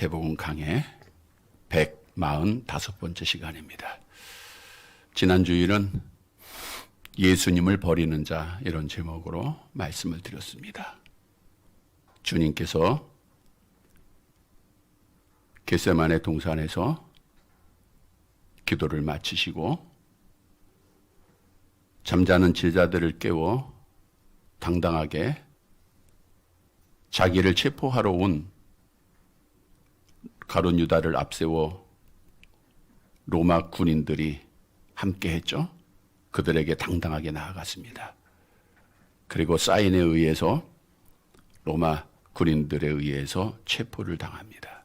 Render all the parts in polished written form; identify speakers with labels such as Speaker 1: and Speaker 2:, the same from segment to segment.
Speaker 1: 마태복음 강해 145번째 시간입니다. 지난 주일은 예수님을 버리는 자 이런 제목으로 말씀을 드렸습니다. 주님께서 겟세마네 동산에서 기도를 마치시고 잠자는 제자들을 깨워 당당하게 자기를 체포하러 온 가룟 유다를 앞세워 로마 군인들이 함께 했죠. 그들에게 당당하게 나아갔습니다. 그리고 사인에 의해서 로마 군인들에 의해서 체포를 당합니다.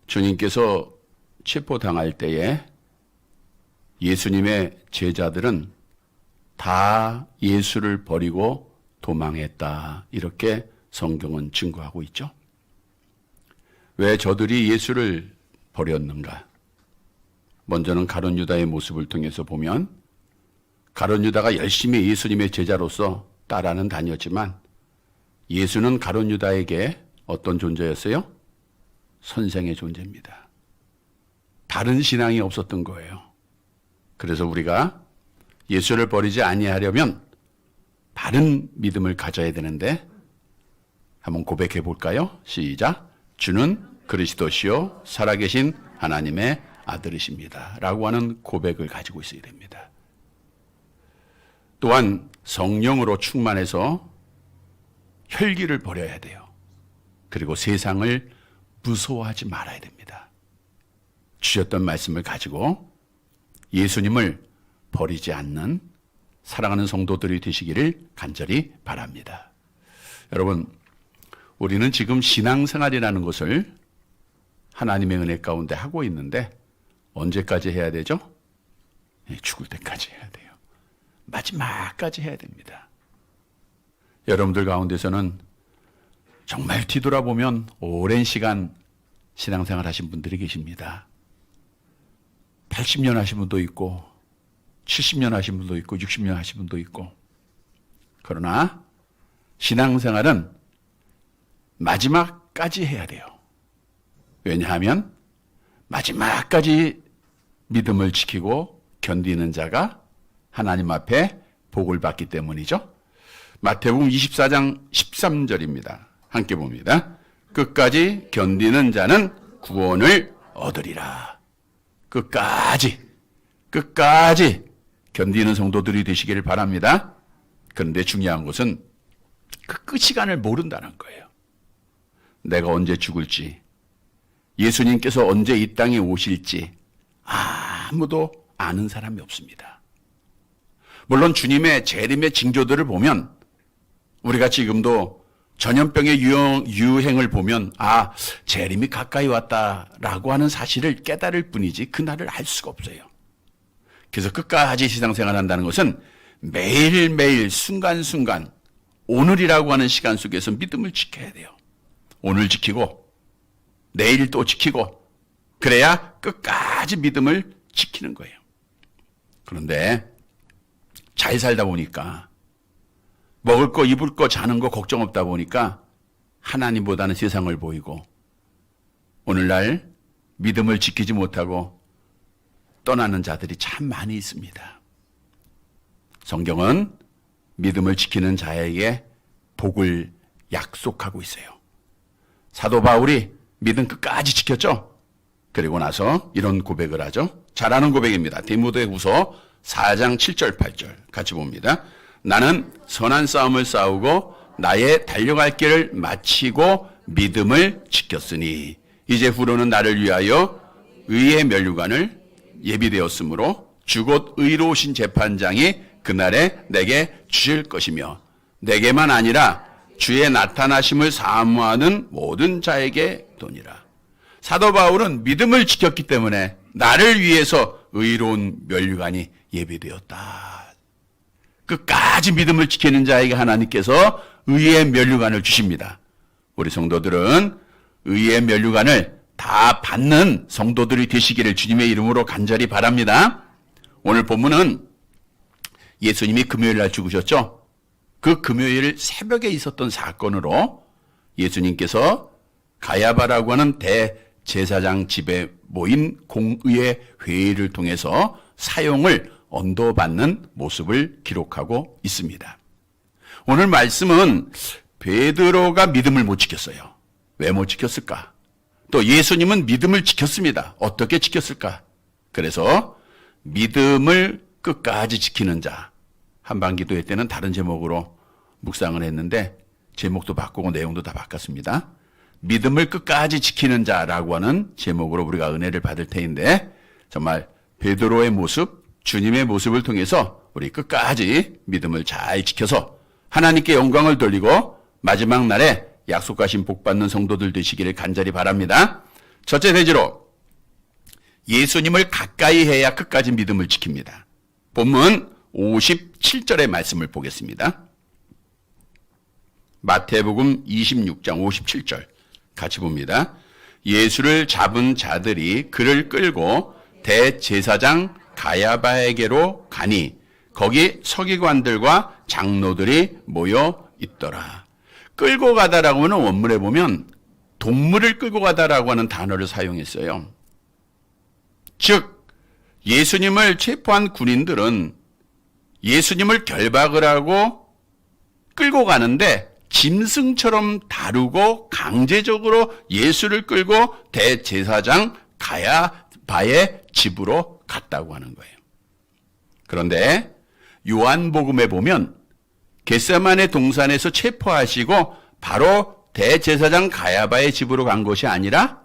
Speaker 1: 주님께서 체포당할 때에 예수님의 제자들은 다 예수를 버리고 도망했다. 이렇게 성경은 증거하고 있죠. 왜 저들이 예수를 버렸는가? 먼저는 가룟 유다의 모습을 통해서 보면 가룟 유다가 열심히 예수님의 제자로서 따라는 다녔지만 예수는 가룟 유다에게 어떤 존재였어요? 선생의 존재입니다. 다른 신앙이 없었던 거예요. 그래서 우리가 예수를 버리지 아니하려면 바른 믿음을 가져야 되는데 한번 고백해 볼까요? 시작. 주는 그리스도시요 살아계신 하나님의 아들이십니다. 라고 하는 고백을 가지고 있어야 됩니다. 또한 성령으로 충만해서 혈기를 버려야 돼요. 그리고 세상을 무서워하지 말아야 됩니다. 주셨던 말씀을 가지고 예수님을 버리지 않는 사랑하는 성도들이 되시기를 간절히 바랍니다. 여러분, 우리는 지금 신앙생활이라는 것을 하나님의 은혜 가운데 하고 있는데 언제까지 해야 되죠? 죽을 때까지 해야 돼요. 마지막까지 해야 됩니다. 여러분들 가운데서는 정말 뒤돌아보면 오랜 시간 신앙생활 하신 분들이 계십니다. 80년 하신 분도 있고 70년 하신 분도 있고 60년 하신 분도 있고. 그러나 신앙생활은 마지막까지 해야 돼요. 왜냐하면 마지막까지 믿음을 지키고 견디는 자가 하나님 앞에 복을 받기 때문이죠. 마태복음 24장 13절입니다. 함께 봅니다. 끝까지 견디는 자는 구원을 얻으리라. 끝까지 견디는 성도들이 되시기를 바랍니다. 그런데 중요한 것은 그 끝 시간을 모른다는 거예요. 내가 언제 죽을지, 예수님께서 언제 이 땅에 오실지 아무도 아는 사람이 없습니다. 물론 주님의 재림의 징조들을 보면 우리가 지금도 전염병의 유행을 보면 재림이 가까이 왔다라고 하는 사실을 깨달을 뿐이지 그날을 알 수가 없어요. 그래서 끝까지 신앙생활 한다는 것은 매일매일 순간순간 오늘이라고 하는 시간 속에서 믿음을 지켜야 돼요. 오늘 지키고 내일 또 지키고 그래야 끝까지 믿음을 지키는 거예요. 그런데 잘 살다 보니까 먹을 거 입을 거 자는 거 걱정 없다 보니까 하나님보다는 세상을 보이고 오늘날 믿음을 지키지 못하고 떠나는 자들이 참 많이 있습니다. 성경은 믿음을 지키는 자에게 복을 약속하고 있어요. 사도 바울이 믿음 끝까지 지켰죠. 그리고 나서 이런 고백을 하죠. 잘하는 고백입니다. 디모데후서 4장 7절 8절 같이 봅니다. 나는 선한 싸움을 싸우고 나의 달려갈 길을 마치고 믿음을 지켰으니 이제 후로는 나를 위하여 의의 면류관을 예비되었으므로 주곧 의로우신 재판장이 그날에 내게 주실 것이며 내게만 아니라 주의 나타나심을 사모하는 모든 자에게 도니라. 사도 바울은 믿음을 지켰기 때문에 나를 위해서 의로운 면류관이 예비되었다. 끝까지 믿음을 지키는 자에게 하나님께서 의의 면류관을 주십니다. 우리 성도들은 의의 면류관을 다 받는 성도들이 되시기를 주님의 이름으로 간절히 바랍니다. 오늘 본문은 예수님이 금요일 날 죽으셨죠? 그 금요일 새벽에 있었던 사건으로 예수님께서 가야바라고 하는 대제사장 집에 모인 공의회 회의를 통해서 사용을 언도받는 모습을 기록하고 있습니다. 오늘 말씀은 베드로가 믿음을 못 지켰어요. 왜 못 지켰을까? 또 예수님은 믿음을 지켰습니다. 어떻게 지켰을까? 그래서 믿음을 끝까지 지키는 자, 한반기도회 때는 다른 제목으로 묵상을 했는데 제목도 바꾸고 내용도 다 바꿨습니다. 믿음을 끝까지 지키는 자라고 하는 제목으로 우리가 은혜를 받을 테인데 정말 베드로의 모습, 주님의 모습을 통해서 우리 끝까지 믿음을 잘 지켜서 하나님께 영광을 돌리고 마지막 날에 약속하신 복받는 성도들 되시기를 간절히 바랍니다. 첫째 대지로 예수님을 가까이 해야 끝까지 믿음을 지킵니다. 본문 57절의 말씀을 보겠습니다. 마태복음 26장 57절 같이 봅니다. 예수를 잡은 자들이 그를 끌고 대제사장 가야바에게로 가니 거기 서기관들과 장로들이 모여 있더라. 끌고 가다라고 하는 원문에 보면 동물을 끌고 가다라고 하는 단어를 사용했어요. 즉 예수님을 체포한 군인들은 예수님을 결박을 하고 끌고 가는데 짐승처럼 다루고 강제적으로 예수를 끌고 대제사장 가야바의 집으로 갔다고 하는 거예요. 그런데 요한복음에 보면 겟세마네 동산에서 체포하시고 바로 대제사장 가야바의 집으로 간 것이 아니라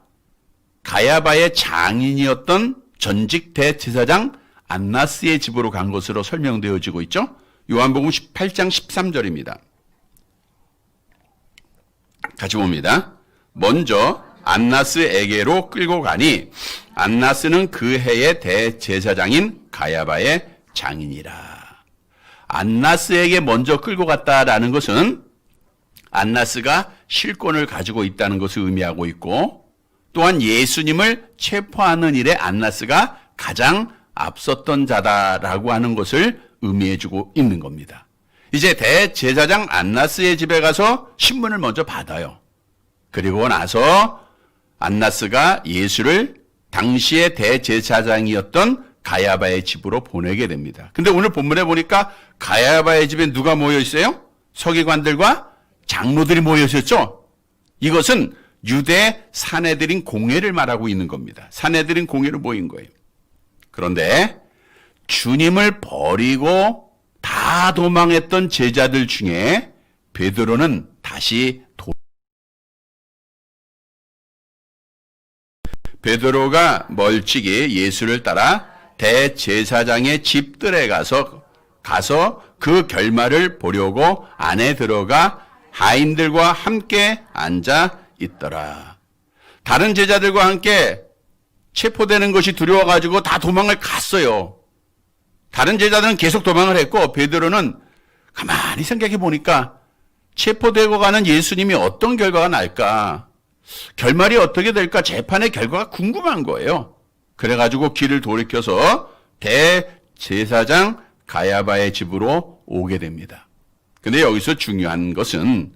Speaker 1: 가야바의 장인이었던 전직 대제사장 안나스의 집으로 간 것으로 설명되어지고 있죠. 요한복음 18장 13절입니다. 같이 봅니다. 먼저 안나스에게로 끌고 가니 안나스는 그 해의 대제사장인 가야바의 장인이라. 안나스에게 먼저 끌고 갔다라는 것은 안나스가 실권을 가지고 있다는 것을 의미하고 있고 또한 예수님을 체포하는 일에 안나스가 가장 앞섰던 자다라고 하는 것을 의미해주고 있는 겁니다. 이제 대제사장 안나스의 집에 가서 신문을 먼저 받아요. 그리고 나서 안나스가 예수를 당시의 대제사장이었던 가야바의 집으로 보내게 됩니다. 근데 오늘 본문에 보니까 가야바의 집에 누가 모여 있어요? 서기관들과 장로들이 모여 있었죠? 이것은 유대 사내들인 공회를 말하고 있는 겁니다. 사내들인 공회로 모인 거예요. 그런데 주님을 버리고 다 도망했던 제자들 중에 베드로는 다시 베드로가 멀찍이 예수를 따라 대제사장의 집들에 가서 그 결말을 보려고 안에 들어가 하인들과 함께 앉아 있더라. 다른 제자들과 함께 체포되는 것이 두려워가지고 다 도망을 갔어요. 다른 제자들은 계속 도망을 했고 베드로는 가만히 생각해 보니까 체포되고 가는 예수님이 어떤 결과가 날까? 결말이 어떻게 될까? 재판의 결과가 궁금한 거예요. 그래가지고 길을 돌이켜서 대제사장 가야바의 집으로 오게 됩니다. 근데 여기서 중요한 것은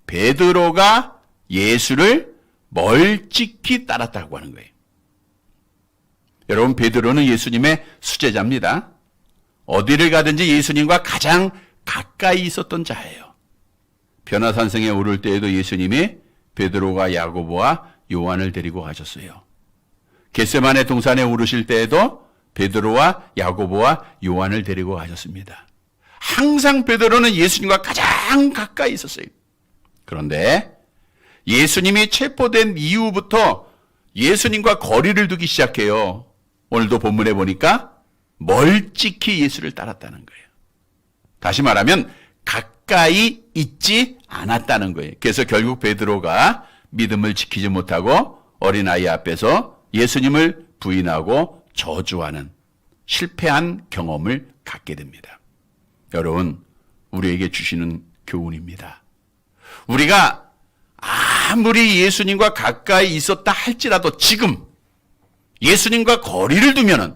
Speaker 1: 베드로가 예수를 멀찍이 따랐다고 하는 거예요. 여러분, 베드로는 예수님의 수제자입니다. 어디를 가든지 예수님과 가장 가까이 있었던 자예요. 변화산성에 오를 때에도 예수님이 베드로와 야고보와 요한을 데리고 가셨어요. 겟세마네 동산에 오르실 때에도 베드로와 야고보와 요한을 데리고 가셨습니다. 항상 베드로는 예수님과 가장 가까이 있었어요. 그런데 예수님이 체포된 이후부터 예수님과 거리를 두기 시작해요. 오늘도 본문에 보니까 멀찍이 예수를 따랐다는 거예요. 다시 말하면 가까이 있지 않았다는 거예요. 그래서 결국 베드로가 믿음을 지키지 못하고 어린아이 앞에서 예수님을 부인하고 저주하는 실패한 경험을 갖게 됩니다. 여러분, 우리에게 주시는 교훈입니다. 우리가 아무리 예수님과 가까이 있었다 할지라도 지금 예수님과 거리를 두면은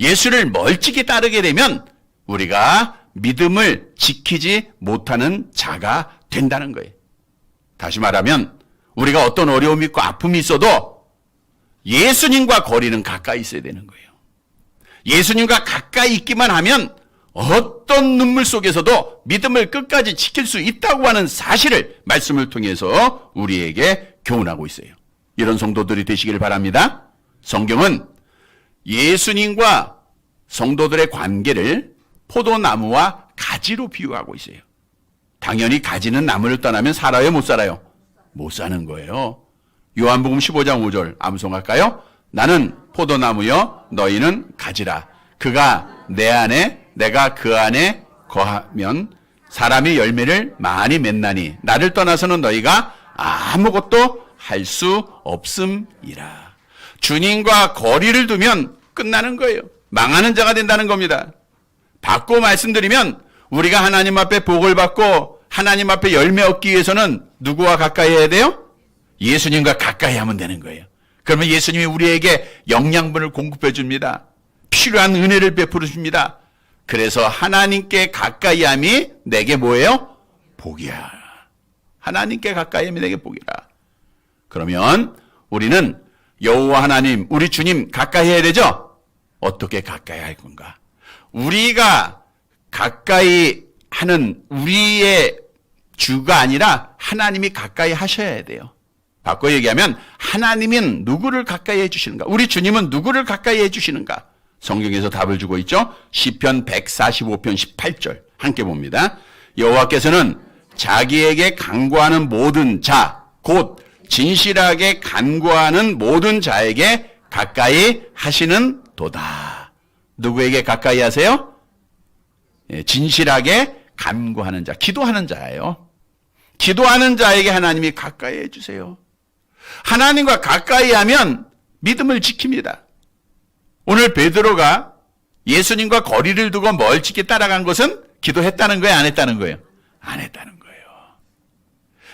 Speaker 1: 예수를 멀찍이 따르게 되면 우리가 믿음을 지키지 못하는 자가 된다는 거예요. 다시 말하면 우리가 어떤 어려움이 있고 아픔이 있어도 예수님과 거리는 가까이 있어야 되는 거예요. 예수님과 가까이 있기만 하면 어떤 눈물 속에서도 믿음을 끝까지 지킬 수 있다고 하는 사실을 말씀을 통해서 우리에게 교훈하고 있어요. 이런 성도들이 되시길 바랍니다. 성경은 예수님과 성도들의 관계를 포도나무와 가지로 비유하고 있어요. 당연히 가지는 나무를 떠나면 살아요, 못 살아요? 못 사는 거예요. 요한복음 15장 5절 암송할까요? 나는 포도나무여 너희는 가지라. 그가 내 안에 내가 그 안에 거하면 사람이 열매를 많이 맺나니 나를 떠나서는 너희가 아무것도 할 수 없음이라. 주님과 거리를 두면 끝나는 거예요. 망하는 자가 된다는 겁니다. 바꿔 말씀드리면 우리가 하나님 앞에 복을 받고 하나님 앞에 열매 얻기 위해서는 누구와 가까이 해야 돼요? 예수님과 가까이 하면 되는 거예요. 그러면 예수님이 우리에게 영양분을 공급해 줍니다. 필요한 은혜를 베풀어 줍니다. 그래서 하나님께 가까이 함이 내게 뭐예요? 복이야. 하나님께 가까이 함이 내게 복이라. 그러면 우리는 여호와 하나님, 우리 주님 가까이 해야 되죠? 어떻게 가까이 할 건가? 우리가 가까이 하는 우리의 주가 아니라 하나님이 가까이 하셔야 돼요. 바꿔 얘기하면 하나님은 누구를 가까이 해주시는가? 우리 주님은 누구를 가까이 해주시는가? 성경에서 답을 주고 있죠. 시편 145편 18절 함께 봅니다. 여호와께서는 자기에게 간구하는 모든 자, 곧 진실하게 간구하는 모든 자에게 가까이 하시는 도다. 누구에게 가까이 하세요? 진실하게 간구하는 자, 기도하는 자예요. 기도하는 자에게 하나님이 가까이 해주세요. 하나님과 가까이 하면 믿음을 지킵니다. 오늘 베드로가 예수님과 거리를 두고 멀찍이 따라간 것은 기도했다는 거예요? 안 했다는 거예요? 안 했다는 거예요.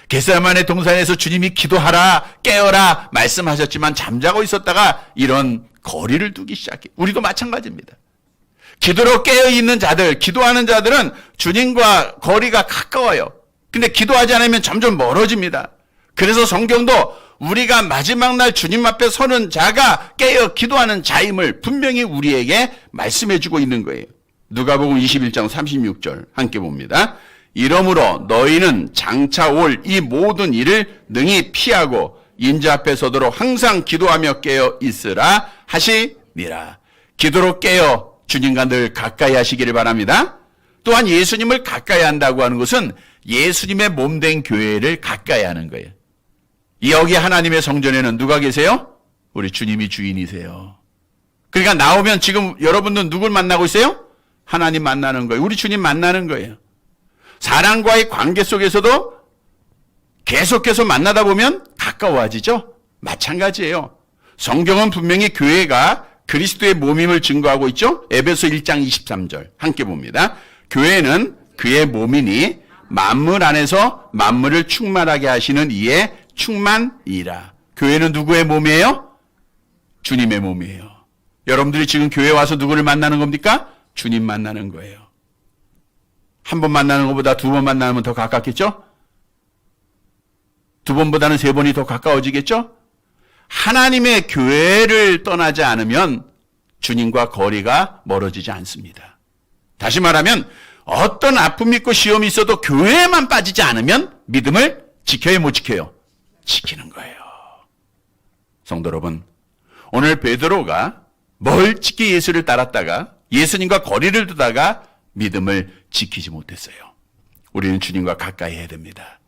Speaker 1: 겟세마네 동산에서 주님이 기도하라, 깨어라 말씀하셨지만 잠자고 있었다가 이런 거리를 두기 시작해. 우리도 마찬가지입니다. 기도로 깨어있는 자들, 기도하는 자들은 주님과 거리가 가까워요. 근데 기도하지 않으면 점점 멀어집니다. 그래서 성경도 우리가 마지막 날 주님 앞에 서는 자가 깨어 기도하는 자임을 분명히 우리에게 말씀해 주고 있는 거예요. 누가복음 21장 36절 함께 봅니다. 이러므로 너희는 장차 올 이 모든 일을 능히 피하고 인자 앞에 서도록 항상 기도하며 깨어 있으라 하시니라. 기도로 깨어 주님과 늘 가까이 하시기를 바랍니다. 또한 예수님을 가까이 한다고 하는 것은 예수님의 몸된 교회를 가까이 하는 거예요. 여기 하나님의 성전에는 누가 계세요? 우리 주님이 주인이세요. 그러니까 나오면 지금 여러분들 누굴 만나고 있어요? 하나님 만나는 거예요. 우리 주님 만나는 거예요. 사람과의 관계 속에서도 계속해서 만나다 보면 가까워지죠? 마찬가지예요. 성경은 분명히 교회가 그리스도의 몸임을 증거하고 있죠? 에베소 1장 23절 함께 봅니다. 교회는 그의 몸이니 만물 안에서 만물을 충만하게 하시는 이의 충만이라. 교회는 누구의 몸이에요? 주님의 몸이에요. 여러분들이 지금 교회 와서 누구를 만나는 겁니까? 주님 만나는 거예요. 한 번 만나는 것보다 두 번 만나면 더 가깝겠죠? 두 번보다는 세 번이 더 가까워지겠죠? 하나님의 교회를 떠나지 않으면 주님과 거리가 멀어지지 않습니다. 다시 말하면 어떤 아픔이 있고 시험이 있어도 교회에만 빠지지 않으면 믿음을 지켜요, 못 지켜요? 지키는 거예요. 성도 여러분, 오늘 베드로가 멀찍이 예수를 따랐다가 예수님과 거리를 두다가 믿음을 지키지 못했어요. 우리는 주님과 가까이 해야 됩니다.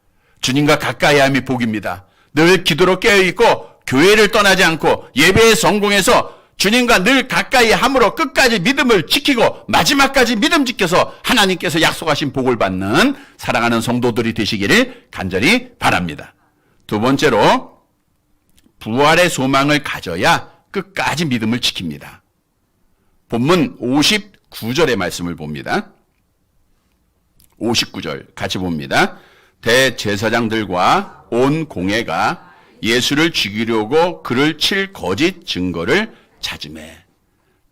Speaker 1: 주님과 가까이 함이 복입니다. 늘 기도로 깨어있고 교회를 떠나지 않고 예배에 성공해서 주님과 늘 가까이 함으로 끝까지 믿음을 지키고 마지막까지 믿음 지켜서 하나님께서 약속하신 복을 받는 사랑하는 성도들이 되시기를 간절히 바랍니다. 두 번째로 부활의 소망을 가져야 끝까지 믿음을 지킵니다. 본문 59절의 말씀을 봅니다. 59절 같이 봅니다. 대제사장들과 온 공회가 예수를 죽이려고 그를 칠 거짓 증거를 찾으매.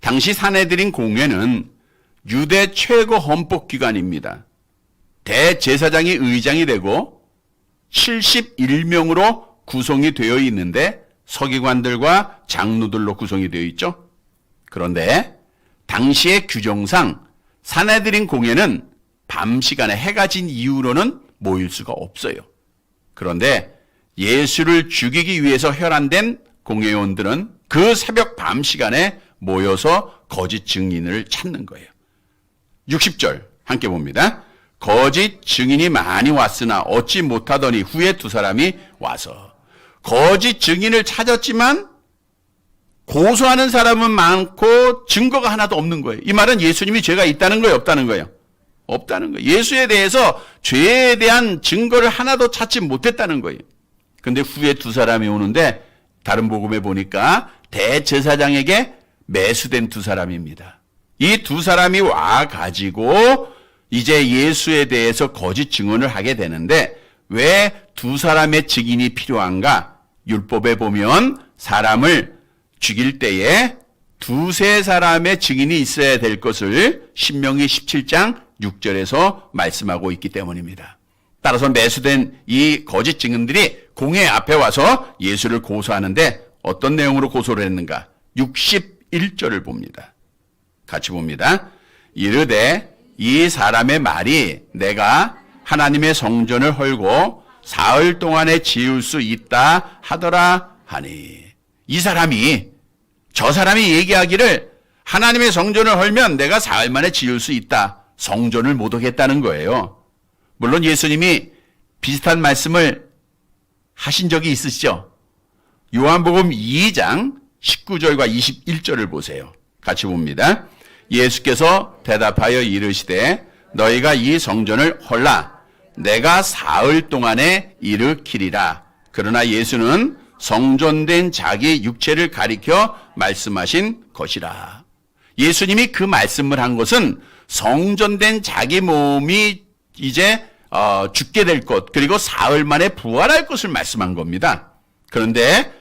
Speaker 1: 당시 사내들인 공회는 유대 최고 헌법기관입니다. 대제사장이 의장이 되고 71명으로 구성이 되어 있는데 서기관들과 장로들로 구성이 되어 있죠. 그런데 당시의 규정상 산헤드린 공회는 밤 시간에 해가 진 이후로는 모일 수가 없어요. 그런데 예수를 죽이기 위해서 혈안된 공회원들은 그 새벽 밤 시간에 모여서 거짓 증인을 찾는 거예요. 60절 함께 봅니다. 거짓 증인이 많이 왔으나 얻지 못하더니 후에 두 사람이 와서. 거짓 증인을 찾았지만 고소하는 사람은 많고 증거가 하나도 없는 거예요. 이 말은 예수님이 죄가 있다는 거예요, 없다는 거예요? 없다는 거예요. 예수에 대해서 죄에 대한 증거를 하나도 찾지 못했다는 거예요. 근데 후에 두 사람이 오는데 다른 복음에 보니까 대제사장에게 매수된 두 사람입니다. 이 두 사람이 와가지고 이제 예수에 대해서 거짓 증언을 하게 되는데 왜 두 사람의 증인이 필요한가? 율법에 보면 사람을 죽일 때에 두세 사람의 증인이 있어야 될 것을 신명기 17장 6절에서 말씀하고 있기 때문입니다. 따라서 매수된 이 거짓 증인들이 공회 앞에 와서 예수를 고소하는데 어떤 내용으로 고소를 했는가? 61절을 봅니다. 같이 봅니다. 이르되 이 사람의 말이 내가 하나님의 성전을 헐고 사흘 동안에 지을 수 있다 하더라 하니. 이 사람이 저 사람이 얘기하기를 하나님의 성전을 헐면 내가 사흘 만에 지을 수 있다. 성전을 못 오겠다는 거예요. 물론 예수님이 비슷한 말씀을 하신 적이 있으시죠? 요한복음 2장 19절과 21절을 보세요. 같이 봅니다. 예수께서 대답하여 이르시되 너희가 이 성전을 헐라 내가 사흘 동안에 일으키리라. 그러나 예수는 성전된 자기 육체를 가리켜 말씀하신 것이라. 예수님이 그 말씀을 한 것은 성전된 자기 몸이 이제 죽게 될 것, 그리고 사흘 만에 부활할 것을 말씀한 겁니다. 그런데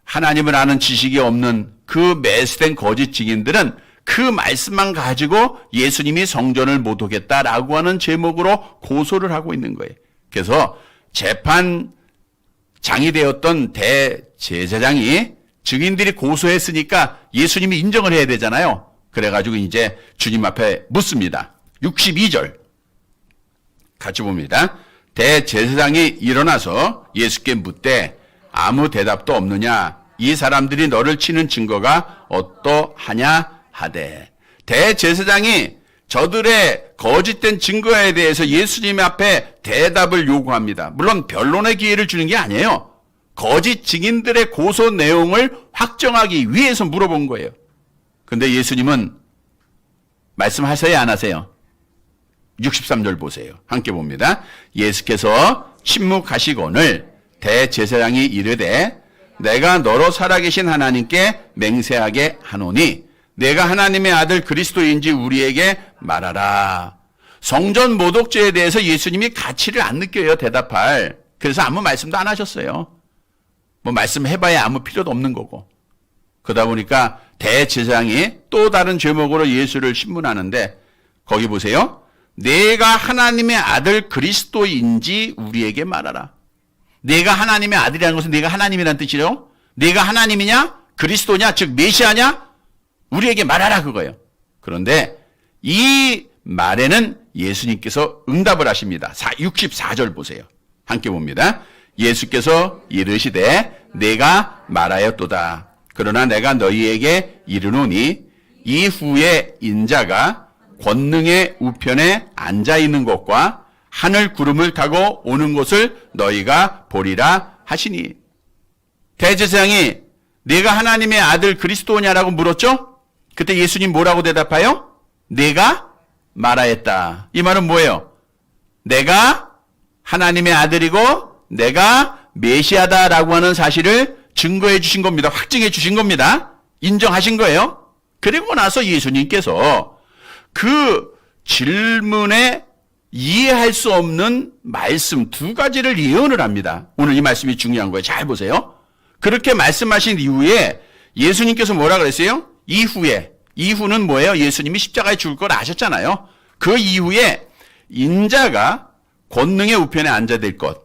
Speaker 1: 하나님을 아는 지식이 없는 그 매수된 거짓 증인들은 그 말씀만 가지고 예수님이 성전을 못 오겠다라고 하는 제목으로 고소를 하고 있는 거예요. 그래서 재판장이 되었던 대제사장이 증인들이 고소했으니까 예수님이 인정을 해야 되잖아요. 그래가지고 이제 주님 앞에 묻습니다. 62절 같이 봅니다. 대제사장이 일어나서 예수께 묻되 아무 대답도 없느냐? 이 사람들이 너를 치는 증거가 어떠하냐 하되. 대제사장이 저들의 거짓된 증거에 대해서 예수님 앞에 대답을 요구합니다. 물론 변론의 기회를 주는 게 아니에요. 거짓 증인들의 고소 내용을 확정하기 위해서 물어본 거예요. 근데 예수님은 말씀하세요, 안 하세요? 63절 보세요. 함께 봅니다. 예수께서 침묵하시거늘 대제사장이 이르되 내가 너로 살아계신 하나님께 맹세하게 하노니 내가 하나님의 아들 그리스도인지 우리에게 말하라. 성전 모독죄에 대해서 예수님이 가치를 안 느껴요, 대답할. 그래서 아무 말씀도 안 하셨어요. 뭐 말씀해봐야 아무 필요도 없는 거고. 그러다 보니까 대제사장이 또 다른 제목으로 예수를 신문하는데 거기 보세요. 내가 하나님의 아들 그리스도인지 우리에게 말하라. 내가 하나님의 아들이라는 것은 내가 하나님이라는 뜻이죠. 내가 하나님이냐? 그리스도냐? 즉 메시아냐? 우리에게 말하라 그거예요. 그런데 이 말에는 예수님께서 응답을 하십니다. 64절 보세요. 함께 봅니다. 예수께서 이르시되 내가 말하였도다. 그러나 내가 너희에게 이르노니 이후에 인자가 권능의 우편에 앉아있는 것과 하늘 구름을 타고 오는 것을 너희가 보리라 하시니. 대제사장이 내가 하나님의 아들 그리스도냐라고 물었죠? 그때 예수님 뭐라고 대답해요? 내가 말하였다. 이 말은 뭐예요? 내가 하나님의 아들이고 내가 메시아다라고 하는 사실을 증거해 주신 겁니다. 확증해 주신 겁니다. 인정하신 거예요. 그리고 나서 예수님께서 그 질문에 이해할 수 없는 말씀 두 가지를 예언을 합니다. 오늘 이 말씀이 중요한 거예요. 잘 보세요. 그렇게 말씀하신 이후에 예수님께서 뭐라 그랬어요? 이후는 뭐예요? 예수님이 십자가에 죽을 걸 아셨잖아요. 그 이후에 인자가 권능의 우편에 앉아야 될 것.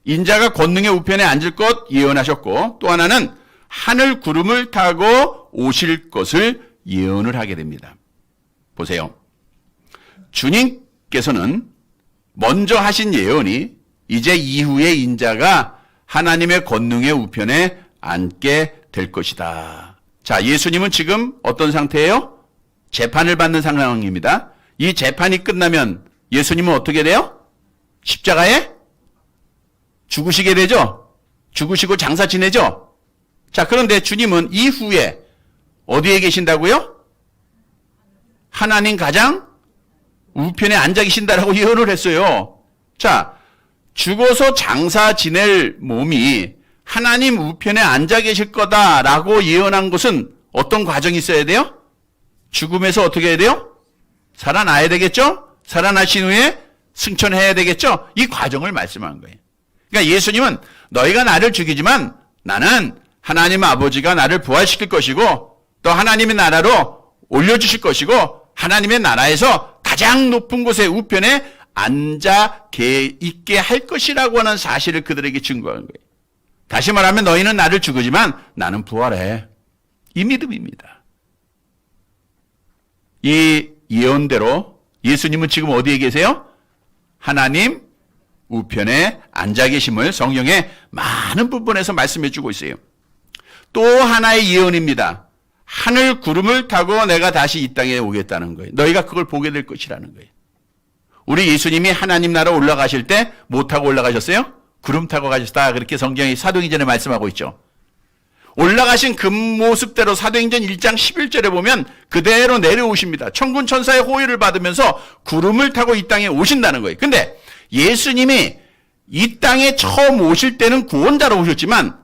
Speaker 1: 인자가 권능의 우편에 앉을 것 예언하셨고, 또 하나는 하늘 구름을 타고 오실 것을 예언을 하게 됩니다. 보세요. 주님께서는 먼저 하신 예언이 이제 이후에 인자가 하나님의 권능의 우편에 앉게 될 것이다. 자, 예수님은 지금 어떤 상태예요? 재판을 받는 상황입니다. 이 재판이 끝나면 예수님은 어떻게 돼요? 십자가에 죽으시게 되죠? 죽으시고 장사 지내죠? 자, 그런데 주님은 이후에 어디에 계신다고요? 하나님 가장 우편에 앉아 계신다라고 예언을 했어요. 자, 죽어서 장사 지낼 몸이 하나님 우편에 앉아 계실 거다라고 예언한 것은 어떤 과정이 있어야 돼요? 죽음에서 어떻게 해야 돼요? 살아나야 되겠죠? 살아나신 후에 승천해야 되겠죠? 이 과정을 말씀하는 거예요. 그러니까 예수님은 너희가 나를 죽이지만 나는 하나님 아버지가 나를 부활시킬 것이고 또 하나님의 나라로 올려주실 것이고 하나님의 나라에서 가장 높은 곳에 우편에 앉아 있게 할 것이라고 하는 사실을 그들에게 증거하는 거예요. 다시 말하면 너희는 나를 죽이지만 나는 부활해. 이 믿음입니다. 이 예언대로 예수님은 지금 어디에 계세요? 하나님 우편에 앉아 계심을 성경의 많은 부분에서 말씀해 주고 있어요. 또 하나의 예언입니다. 하늘 구름을 타고 내가 다시 이 땅에 오겠다는 거예요. 너희가 그걸 보게 될 것이라는 거예요. 우리 예수님이 하나님 나라 올라가실 때 뭐 타고 올라가셨어요? 구름 타고 가셨다. 그렇게 성경이 사도행전에 말씀하고 있죠. 올라가신 그 모습대로 사도행전 1장 11절에 보면 그대로 내려오십니다. 천군 천사의 호의를 받으면서 구름을 타고 이 땅에 오신다는 거예요. 근데 예수님이 이 땅에 처음 오실 때는 구원자로 오셨지만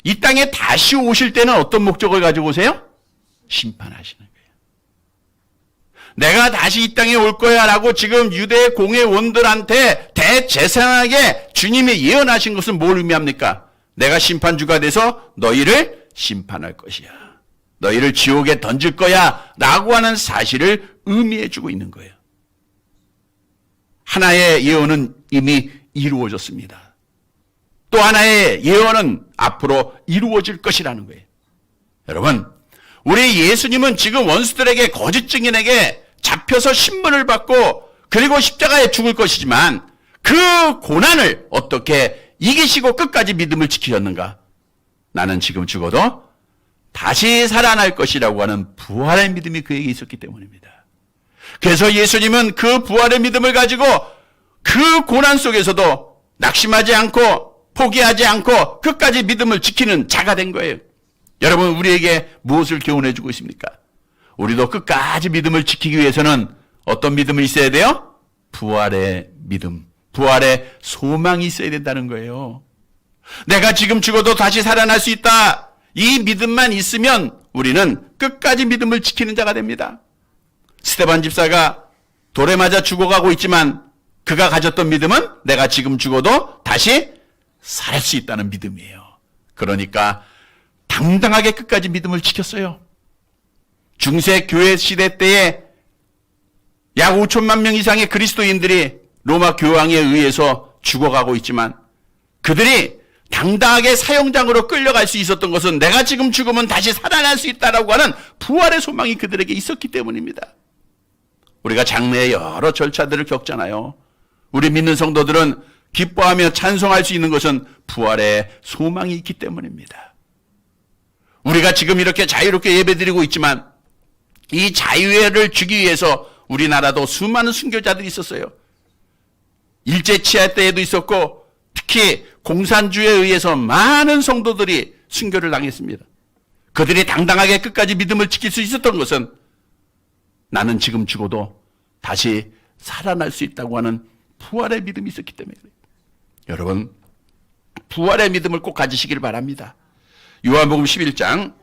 Speaker 1: 이 땅에 다시 오실 때는 어떤 목적을 가지고 오세요? 심판하시는 거예요. 내가 다시 이 땅에 올 거야 라고 지금 유대 공회원들한테 대제사장에게 주님이 예언하신 것은 뭘 의미합니까? 내가 심판주가 돼서 너희를 심판할 것이야. 너희를 지옥에 던질 거야 라고 하는 사실을 의미해 주고 있는 거예요. 하나의 예언은 이미 이루어졌습니다. 또 하나의 예언은 앞으로 이루어질 것이라는 거예요. 여러분, 우리 예수님은 지금 원수들에게 거짓 증인에게 잡혀서 신문을 받고 그리고 십자가에 죽을 것이지만 그 고난을 어떻게 이기시고 끝까지 믿음을 지키셨는가? 나는 지금 죽어도 다시 살아날 것이라고 하는 부활의 믿음이 그에게 있었기 때문입니다. 그래서 예수님은 그 부활의 믿음을 가지고 그 고난 속에서도 낙심하지 않고 포기하지 않고 끝까지 믿음을 지키는 자가 된 거예요. 여러분, 우리에게 무엇을 교훈해 주고 있습니까? 우리도 끝까지 믿음을 지키기 위해서는 어떤 믿음이 있어야 돼요? 부활의 믿음, 부활의 소망이 있어야 된다는 거예요. 내가 지금 죽어도 다시 살아날 수 있다. 이 믿음만 있으면 우리는 끝까지 믿음을 지키는 자가 됩니다. 스데반 집사가 돌에 맞아 죽어가고 있지만 그가 가졌던 믿음은 내가 지금 죽어도 다시 살 수 있다는 믿음이에요. 그러니까 당당하게 끝까지 믿음을 지켰어요. 중세 교회 시대 때에 약 5천만 명 이상의 그리스도인들이 로마 교황에 의해서 죽어가고 있지만 그들이 당당하게 사형장으로 끌려갈 수 있었던 것은 내가 지금 죽으면 다시 살아날 수 있다라고 하는 부활의 소망이 그들에게 있었기 때문입니다. 우리가 장래의 여러 절차들을 겪잖아요. 우리 믿는 성도들은 기뻐하며 찬송할 수 있는 것은 부활의 소망이 있기 때문입니다. 우리가 지금 이렇게 자유롭게 예배드리고 있지만 이 자유를 주기 위해서 우리나라도 수많은 순교자들이 있었어요. 일제치하 때에도 있었고 특히 공산주의에 의해서 많은 성도들이 순교를 당했습니다. 그들이 당당하게 끝까지 믿음을 지킬 수 있었던 것은 나는 지금 죽어도 다시 살아날 수 있다고 하는 부활의 믿음이 있었기 때문에 그래요. 여러분, 부활의 믿음을 꼭 가지시길 바랍니다. 요한복음 11장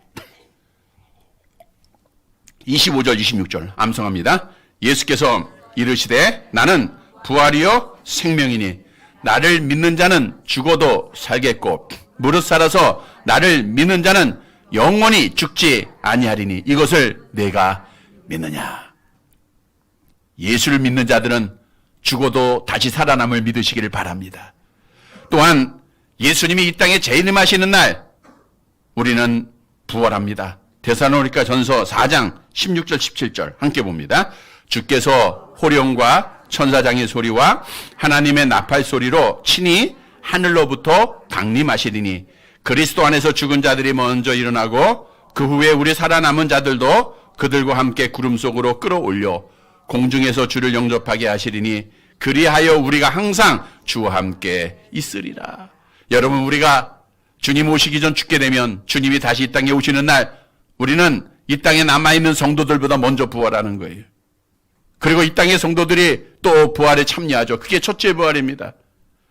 Speaker 1: 25절 26절 암송합니다. 예수께서 이르시되 나는 부활이요 생명이니 나를 믿는 자는 죽어도 살겠고 무릇 살아서 나를 믿는 자는 영원히 죽지 아니하리니 이것을 내가 믿느냐. 예수를 믿는 자들은 죽어도 다시 살아남을 믿으시기를 바랍니다. 또한 예수님이 이 땅에 재림하시는 날 우리는 부활합니다. 데살로니가 전서 4장 16절 17절 함께 봅니다. 주께서 호령과 천사장의 소리와 하나님의 나팔 소리로 친히 하늘로부터 강림하시리니 그리스도 안에서 죽은 자들이 먼저 일어나고 그 후에 우리 살아남은 자들도 그들과 함께 구름 속으로 끌어올려 공중에서 주를 영접하게 하시리니 그리하여 우리가 항상 주와 함께 있으리라. 여러분, 우리가 주님 오시기 전 죽게 되면 주님이 다시 이 땅에 오시는 날 우리는 이 땅에 남아있는 성도들보다 먼저 부활하는 거예요. 그리고 이 땅의 성도들이 또 부활에 참여하죠. 그게 첫째 부활입니다.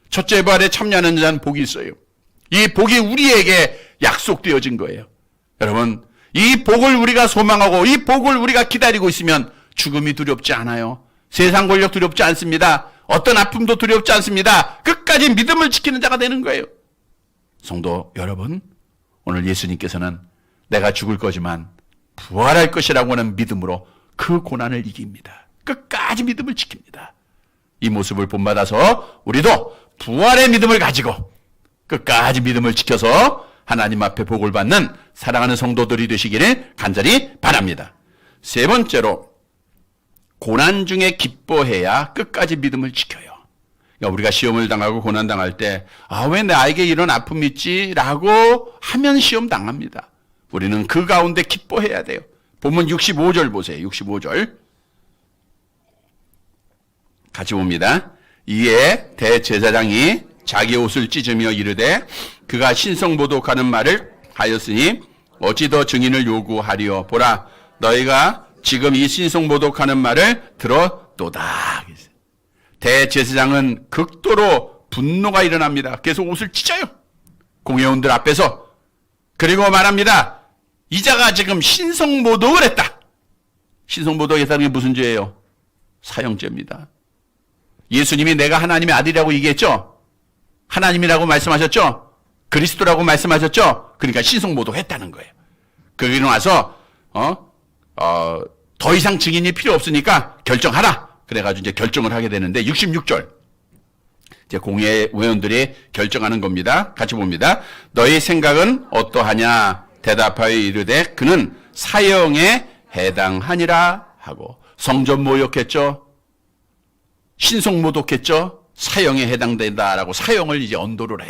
Speaker 1: 첫째 부활에 참여하는 자는 복이 있어요. 이 복이 우리에게 약속되어진 거예요. 여러분, 이 복을 우리가 소망하고 이 복을 우리가 기다리고 있으면 죽음이 두렵지 않아요. 세상 권력 두렵지 않습니다. 어떤 아픔도 두렵지 않습니다. 끝까지 믿음을 지키는 자가 되는 거예요. 성도 여러분, 오늘 예수님께서는 내가 죽을 거지만 부활할 것이라고 하는 믿음으로 그 고난을 이깁니다. 끝까지 믿음을 지킵니다. 이 모습을 본받아서 우리도 부활의 믿음을 가지고 끝까지 믿음을 지켜서 하나님 앞에 복을 받는 사랑하는 성도들이 되시기를 간절히 바랍니다. 세 번째로, 고난 중에 기뻐해야 끝까지 믿음을 지켜요. 그러니까 우리가 시험을 당하고 고난 당할 때 왜 나에게 이런 아픔이 있지? 라고 하면 시험 당합니다. 우리는 그 가운데 기뻐해야 돼요. 본문 65절 보세요. 65절 같이 봅니다. 이에 대제사장이 자기 옷을 찢으며 이르되 그가 신성모독하는 말을 하였으니 어찌 더 증인을 요구하리요. 보라, 너희가 지금 이 신성모독하는 말을 들었도다. 대제사장은 극도로 분노가 일어납니다. 그래서 옷을 찢어요. 공회원들 앞에서. 그리고 말합니다. 이 자가 지금 신성모독을 했다. 신성모독했다는 게 무슨 죄예요? 사형죄입니다. 예수님이 내가 하나님의 아들이라고 얘기했죠? 하나님이라고 말씀하셨죠? 그리스도라고 말씀하셨죠? 그러니까 신성모독했다는 거예요. 그러고 나서 더 이상 증인이 필요 없으니까 결정하라. 그래가지고 이제 결정을 하게 되는데 66절 이제 공회의원들이 결정하는 겁니다. 같이 봅니다. 너희 생각은 어떠하냐? 대답하여 이르되 그는 사형에 해당하니라 하고 성전 모욕했죠. 신성모독했죠. 사형에 해당된다라고 사형을 이제 언도를 해요.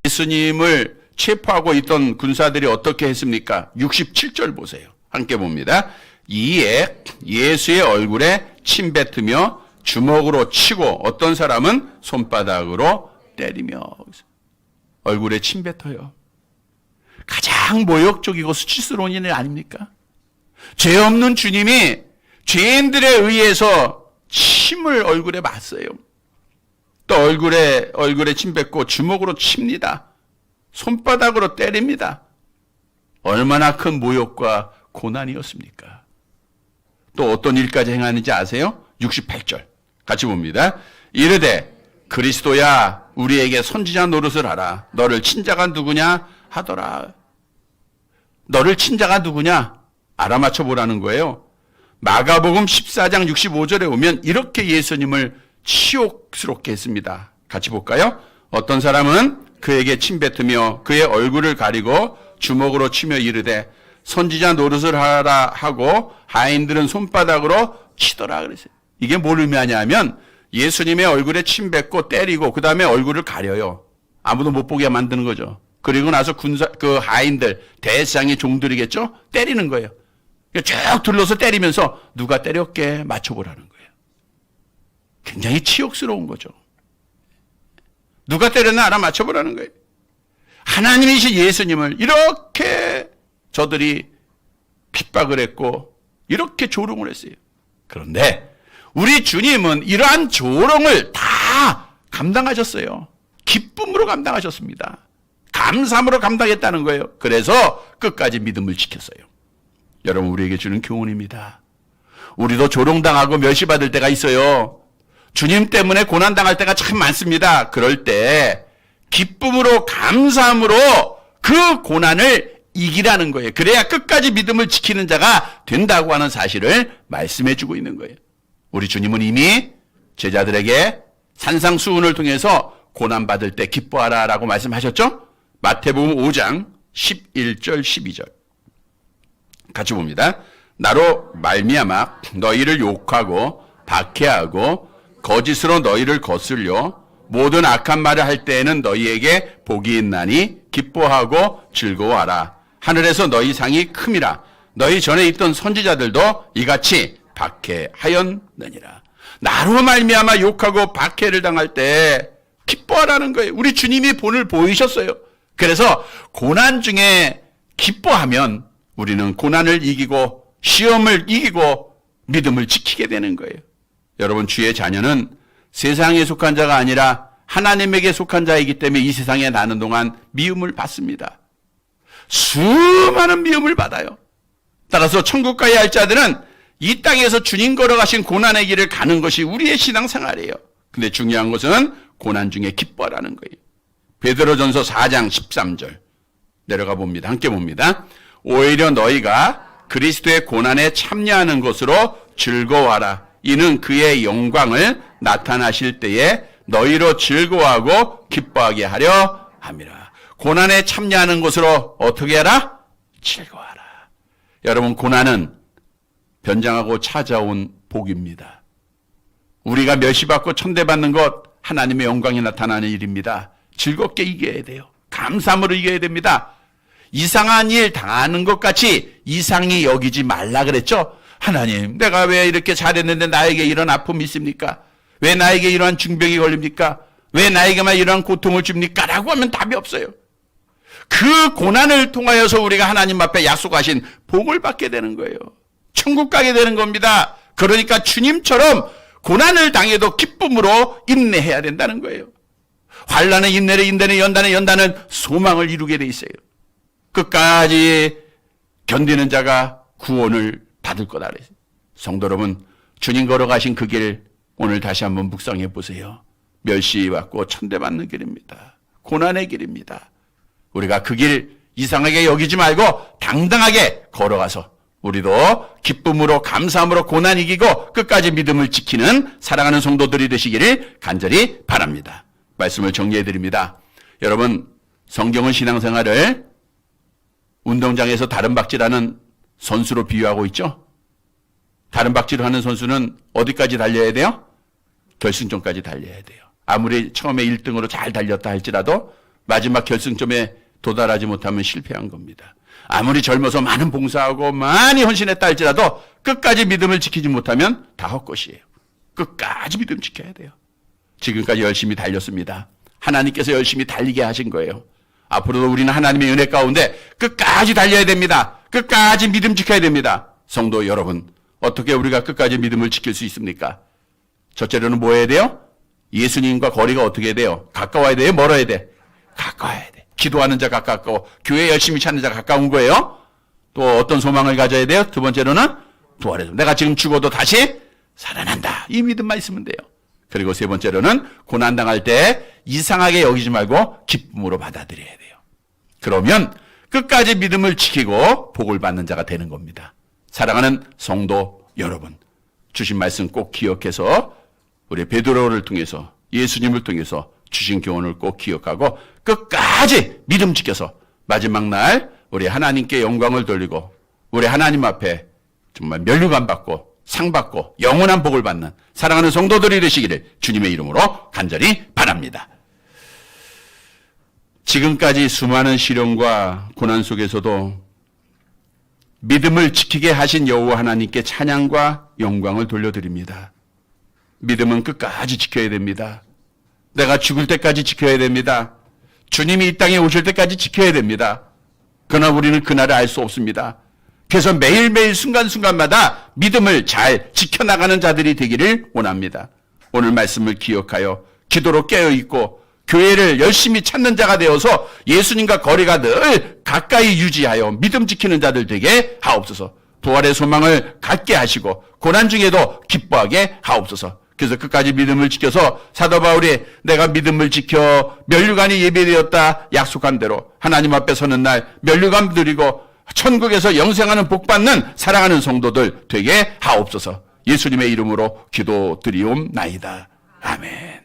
Speaker 1: 예수님을 체포하고 있던 군사들이 어떻게 했습니까? 67절 보세요. 함께 봅니다. 이에 예수의 얼굴에 침 뱉으며 주먹으로 치고 어떤 사람은 손바닥으로 때리며 얼굴에 침 뱉어요. 가장 모욕적이고 수치스러운 일 아닙니까? 죄 없는 주님이 죄인들에 의해서 침을 얼굴에 맞어요. 또 얼굴에 침 뱉고 주먹으로 칩니다. 손바닥으로 때립니다. 얼마나 큰 모욕과 고난이었습니까? 또 어떤 일까지 행하는지 아세요? 68절 같이 봅니다. 이르되 그리스도야 우리에게 선지자 노릇을 하라. 너를 친 자가 누구냐 하더라. 너를 친 자가 누구냐 알아맞혀 보라는 거예요. 마가복음 14장 65절에 오면 이렇게 예수님을 치욕스럽게 했습니다. 같이 볼까요? 어떤 사람은 그에게 침 뱉으며 그의 얼굴을 가리고 주먹으로 치며 이르되 선지자 노릇을 하라 하고 하인들은 손바닥으로 치더라 그랬어요. 이게 뭘 의미하냐면 예수님의 얼굴에 침 뱉고 때리고 그 다음에 얼굴을 가려요. 아무도 못 보게 만드는 거죠. 그리고 나서 그 하인들 대장의 종들이겠죠? 때리는 거예요. 쭉 둘러서 때리면서 누가 때렸게 맞춰보라는 거예요. 굉장히 치욕스러운 거죠. 누가 때렸나 알아맞혀보라는 거예요. 하나님이신 예수님을 이렇게 저들이 핍박을 했고 이렇게 조롱을 했어요. 그런데 우리 주님은 이러한 조롱을 다 감당하셨어요. 기쁨으로 감당하셨습니다. 감사함으로 감당했다는 거예요. 그래서 끝까지 믿음을 지켰어요. 여러분, 우리에게 주는 교훈입니다. 우리도 조롱당하고 멸시받을 때가 있어요. 주님 때문에 고난당할 때가 참 많습니다. 그럴 때 기쁨으로 감사함으로 그 고난을 이기라는 거예요. 그래야 끝까지 믿음을 지키는 자가 된다고 하는 사실을 말씀해 주고 있는 거예요. 우리 주님은 이미 제자들에게 산상수훈을 통해서 고난받을 때 기뻐하라 라고 말씀하셨죠? 마태복음 5장 11절 12절 같이 봅니다. 나로 말미암아 너희를 욕하고 박해하고 거짓으로 너희를 거슬려 모든 악한 말을 할 때에는 너희에게 복이 있나니 기뻐하고 즐거워하라. 하늘에서 너희 상이 큼이라. 너희 전에 있던 선지자들도 이같이 박해하였느니라. 나로 말미암아 욕하고 박해를 당할 때 기뻐하라는 거예요. 우리 주님이 본을 보이셨어요. 그래서 고난 중에 기뻐하면 우리는 고난을 이기고 시험을 이기고 믿음을 지키게 되는 거예요. 여러분, 주의 자녀는 세상에 속한 자가 아니라 하나님에게 속한 자이기 때문에 이 세상에 나는 동안 미움을 받습니다. 수많은 미움을 받아요. 따라서 천국 가야 할 자들은 이 땅에서 주님 걸어가신 고난의 길을 가는 것이 우리의 신앙생활이에요. 근데 중요한 것은 고난 중에 기뻐하라는 거예요. 베드로전서 4장 13절 내려가 봅니다. 함께 봅니다. 오히려 너희가 그리스도의 고난에 참여하는 것으로 즐거워하라. 이는 그의 영광을 나타나실 때에 너희로 즐거워하고 기뻐하게 하려 함이라. 고난에 참여하는 것으로 어떻게 하라? 즐거워하라. 여러분, 고난은 변장하고 찾아온 복입니다. 우리가 멸시받고 천대받는 것 하나님의 영광이 나타나는 일입니다. 즐겁게 이겨야 돼요. 감사함으로 이겨야 됩니다. 이상한 일 당하는 것 같이 이상히 여기지 말라 그랬죠? 하나님, 내가 왜 이렇게 잘했는데 나에게 이런 아픔이 있습니까? 왜 나에게 이러한 중병이 걸립니까? 왜 나에게만 이러한 고통을 줍니까? 라고 하면 답이 없어요. 그 고난을 통하여서 우리가 하나님 앞에 약속하신 복을 받게 되는 거예요. 천국 가게 되는 겁니다. 그러니까 주님처럼 고난을 당해도 기쁨으로 인내해야 된다는 거예요. 환난은 인내를, 인내는 연단을, 연단은 소망을 이루게 돼 있어요. 끝까지 견디는 자가 구원을 받을 거다. 성도 여러분, 주님 걸어가신 그 길 오늘 다시 한번 묵상해 보세요. 멸시받고 천대받는 길입니다. 고난의 길입니다. 우리가 그 길 이상하게 여기지 말고 당당하게 걸어가서 우리도 기쁨으로 감사함으로 고난 이기고 끝까지 믿음을 지키는 사랑하는 성도들이 되시기를 간절히 바랍니다. 말씀을 정리해 드립니다. 여러분, 성경은 신앙생활을 운동장에서 다른박질하는 선수로 비유하고 있죠. 다른박질을 하는 선수는 어디까지 달려야 돼요? 결승점까지 달려야 돼요. 아무리 처음에 1등으로 잘 달렸다 할지라도 마지막 결승점에 도달하지 못하면 실패한 겁니다. 아무리 젊어서 많은 봉사하고 많이 헌신했다 할지라도 끝까지 믿음을 지키지 못하면 다 헛것이에요. 끝까지 믿음 지켜야 돼요. 지금까지 열심히 달렸습니다. 하나님께서 열심히 달리게 하신 거예요. 앞으로도 우리는 하나님의 은혜 가운데 끝까지 달려야 됩니다. 끝까지 믿음 지켜야 됩니다. 성도 여러분, 어떻게 우리가 끝까지 믿음을 지킬 수 있습니까? 첫째로는 뭐 해야 돼요? 예수님과 거리가 어떻게 돼요? 가까워야 돼요? 멀어야 돼? 가까워야 돼. 기도하는 자 가깝고 교회 열심히 찾는 자 가까운 거예요. 또 어떤 소망을 가져야 돼요? 두 번째로는 부활해서 내가 지금 죽어도 다시 살아난다. 이 믿음만 있으면 돼요. 그리고 세 번째로는 고난당할 때 이상하게 여기지 말고 기쁨으로 받아들여야 돼요. 그러면 끝까지 믿음을 지키고 복을 받는 자가 되는 겁니다. 사랑하는 성도 여러분, 주신 말씀 꼭 기억해서 우리 베드로를 통해서 예수님을 통해서 주신 교훈을 꼭 기억하고 끝까지 믿음 지켜서 마지막 날 우리 하나님께 영광을 돌리고 우리 하나님 앞에 정말 면류관 받고 상 받고 영원한 복을 받는 사랑하는 성도들이 되시기를 주님의 이름으로 간절히 바랍니다. 지금까지 수많은 시련과 고난 속에서도 믿음을 지키게 하신 여호와 하나님께 찬양과 영광을 돌려드립니다. 믿음은 끝까지 지켜야 됩니다. 내가 죽을 때까지 지켜야 됩니다. 주님이 이 땅에 오실 때까지 지켜야 됩니다. 그러나 우리는 그날을 알 수 없습니다. 그래서 매일매일 순간순간마다 믿음을 잘 지켜나가는 자들이 되기를 원합니다. 오늘 말씀을 기억하여 기도로 깨어있고 교회를 열심히 찾는 자가 되어서 예수님과 거리가 늘 가까이 유지하여 믿음 지키는 자들 되게 하옵소서. 부활의 소망을 갖게 하시고 고난 중에도 기뻐하게 하옵소서. 그래서 끝까지 믿음을 지켜서 사도 바울이 내가 믿음을 지켜 면류관이 예배되었다 약속한 대로 하나님 앞에 서는 날 면류관 드리고 천국에서 영생하는 복 받는 사랑하는 성도들 되게 하옵소서. 예수님의 이름으로 기도드리옵나이다. 아멘.